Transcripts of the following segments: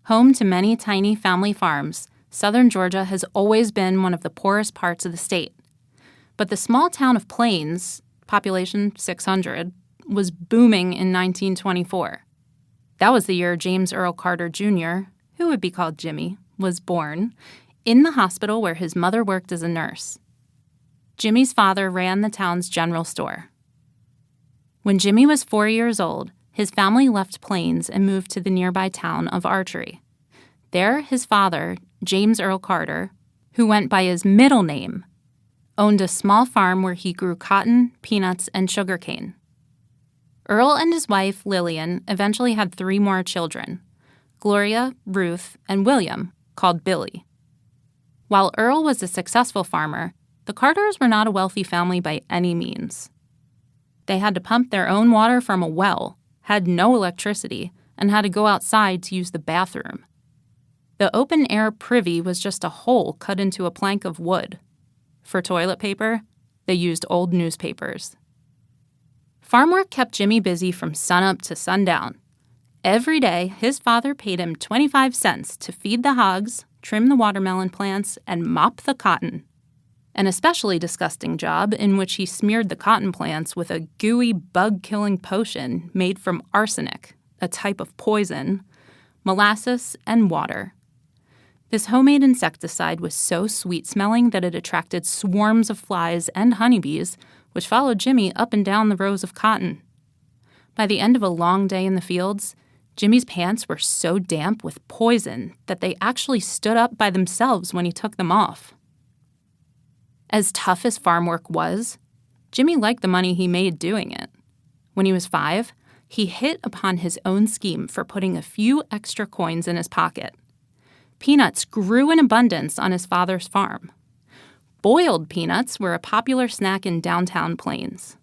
Home to many tiny family farms, southern Georgia has always been one of the poorest parts of the state. But the small town of Plains, population 600, was booming in 1924. That was the year James Earl Carter Jr., who would be called Jimmy, was born, in the hospital where his mother worked as a nurse. Jimmy's father ran the town's general store. When Jimmy was 4 years old, his family left Plains and moved to the nearby town of Archery. There, his father, James Earl Carter, who went by his middle name, owned a small farm where he grew cotton, peanuts, and sugarcane. Earl and his wife, Lillian, eventually had 3 more children, Gloria, Ruth, and William, called Billy. While Earl was a successful farmer, the Carters were not a wealthy family by any means. They had to pump their own water from a well, had no electricity, and had to go outside to use the bathroom. The open-air privy was just a hole cut into a plank of wood. For toilet paper, they used old newspapers. Farm work kept Jimmy busy from sunup to sundown. Every day, his father paid him 25 cents to feed the hogs, trim the watermelon plants, and mop the cotton. An especially disgusting job in which he smeared the cotton plants with a gooey, bug-killing potion made from arsenic, a type of poison, molasses, and water. This homemade insecticide was so sweet-smelling that it attracted swarms of flies and honeybees, which followed Jimmy up and down the rows of cotton. By the end of a long day in the fields, Jimmy's pants were so damp with poison that they actually stood up by themselves when he took them off. As tough as farm work was, Jimmy liked the money he made doing it. When he was 5, he hit upon his own scheme for putting a few extra coins in his pocket. Peanuts grew in abundance on his father's farm. Boiled peanuts were a popular snack in downtown Plains.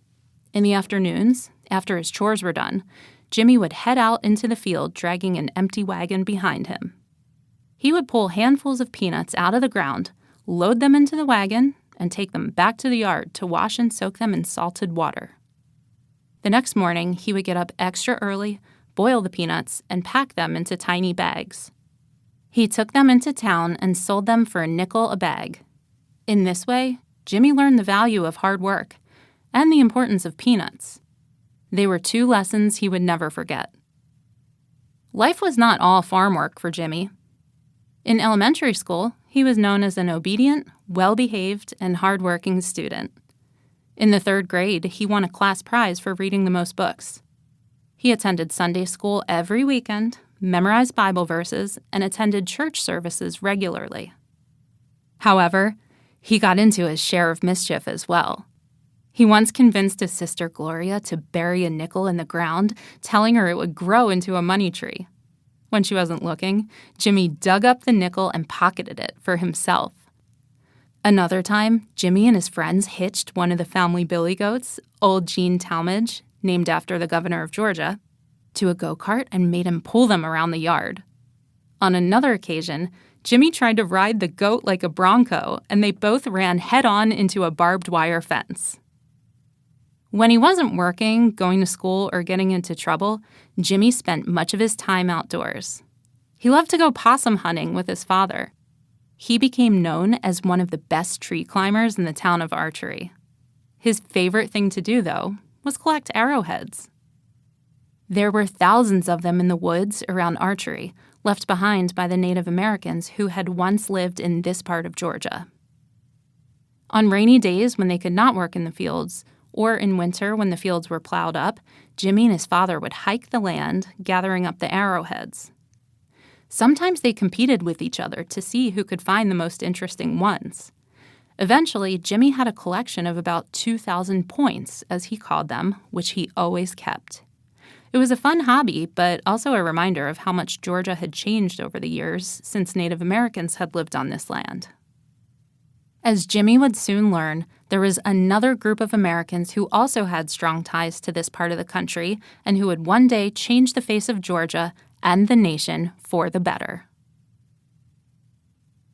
In the afternoons, after his chores were done, Jimmy would head out into the field dragging an empty wagon behind him. He would pull handfuls of peanuts out of the ground, load them into the wagon, and take them back to the yard to wash and soak them in salted water. The next morning, he would get up extra early, boil the peanuts, and pack them into tiny bags. He took them into town and sold them for a nickel a bag. In this way, Jimmy learned the value of hard work and the importance of peanuts. They were 2 lessons he would never forget. Life was not all farm work for Jimmy. In elementary school, he was known as an obedient, well-behaved, and hard-working student. In the 3rd grade, he won a class prize for reading the most books. He attended Sunday school every weekend, memorized Bible verses, and attended church services regularly. However, he got into his share of mischief as well. He once convinced his sister Gloria to bury a nickel in the ground, telling her it would grow into a money tree. When she wasn't looking, Jimmy dug up the nickel and pocketed it for himself. Another time, Jimmy and his friends hitched one of the family billy goats, old Gene Talmadge, named after the governor of Georgia, to a go-kart and made him pull them around the yard. On another occasion, Jimmy tried to ride the goat like a bronco, and they both ran head-on into a barbed wire fence. When he wasn't working, going to school, or getting into trouble, Jimmy spent much of his time outdoors. He loved to go possum hunting with his father. He became known as one of the best tree climbers in the town of Archery. His favorite thing to do, though, was collect arrowheads. There were thousands of them in the woods around Archery, left behind by the Native Americans who had once lived in this part of Georgia. On rainy days when they could not work in the fields, or in winter when the fields were plowed up, Jimmy and his father would hike the land, gathering up the arrowheads. Sometimes they competed with each other to see who could find the most interesting ones. Eventually, Jimmy had a collection of about 2,000 points, as he called them, which he always kept. It was a fun hobby, but also a reminder of how much Georgia had changed over the years since Native Americans had lived on this land. As Jimmy would soon learn, there was another group of Americans who also had strong ties to this part of the country and who would one day change the face of Georgia and the nation for the better.